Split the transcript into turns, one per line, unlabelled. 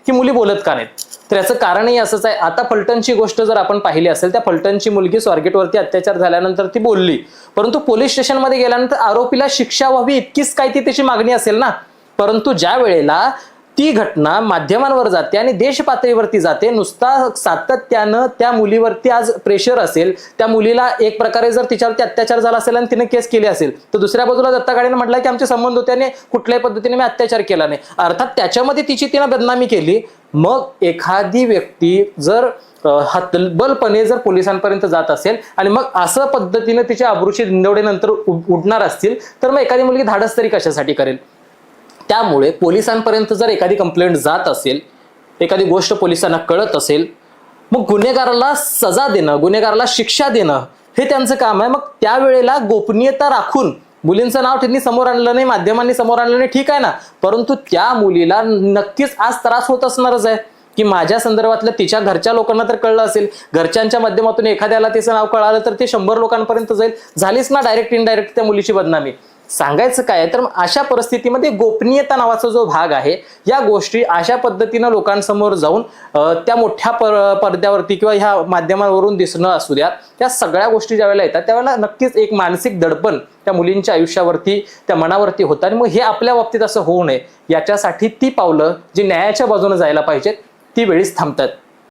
की मुली बोलत का नाहीत? तर याचं कारणही असंच आहे. आता फलटणची गोष्ट जर आपण पाहिली असेल, त्या फलटणची मुलगी स्वारगेटवरती अत्याचार झाल्यानंतर ती बोलली, परंतु पोलीस स्टेशनमध्ये गेल्यानंतर आरोपीला शिक्षा व्हावी इतकीच काय ती त्याची मागणी असेल ना. परंतु ज्या वेळेला ती घटना माध्यमांवर जाते आणि देश पातळीवरती जाते, नुसता सातत्यानं त्या मुलीवरती आज प्रेशर असेल, त्या मुलीला एक प्रकारे जर तिच्यावरती अत्याचार झाला असेल आणि तिने केस केली असेल, तर दुसऱ्या बाजूला दत्ता गाडीने म्हटलं की आमचे संबंध होते आणि कुठल्याही पद्धतीने मी अत्याचार केला नाही, अर्थात त्याच्यामध्ये तिने बदनामी केली. मग एखादी व्यक्ती जर हतबलपणे जर पोलिसांपर्यंत जात असेल आणि मग असं पद्धतीने तिच्या अब्रूचे दिंडवडे नंतर उडणार असतील, तर मग एखादी मुलगी धाडस तरी कशासाठी करेल? त्यामुळे पोलिसांपर्यंत जर एखादी कंप्लेंट जात असेल, एखादी गोष्ट पोलिसांना कळत असेल, मग गुन्हेगाराला सजा देणं, गुन्हेगाराला शिक्षा देणं हे त्यांचं काम आहे. मग त्यावेळेला गोपनीयता राखून मुलींचं नाव त्यांनी समोर आणलं नाही, माध्यमांनी समोर आणलं नाही, ठीक आहे ना, परंतु त्या मुलीला नक्कीच आज त्रास होत असणारच आहे की माझ्या संदर्भातलं तिच्या घरच्या लोकांना तर कळलं असेल, घरच्यांच्या माध्यमातून एखाद्याला तिचं नाव कळालं तर ते 100 लोकांपर्यंत जाईल, झालीच ना डायरेक्ट इनडायरेक्ट त्या मुलीची बदनामी. सांगायचं काय तर अशा परिस्थितीमध्ये गोपनीयता नावाचा जो भाग आहे, या गोष्टी अशा पद्धतीनं लोकांसमोर जाऊन त्या मोठ्या पडद्यावरती किंवा ह्या माध्यमावरून दिसणं असू द्या, त्या सगळ्या गोष्टी ज्यावेळेला येतात त्यावेळेला नक्कीच एक मानसिक दडपण त्या मुलींच्या आयुष्यावरती, त्या मनावरती होतं. आणि मग हे आपल्या बाबतीत असं होऊ नये याच्यासाठी ती पावलं जी न्यायाच्या बाजूने जायला पाहिजेत ती वेळीच थांबतात.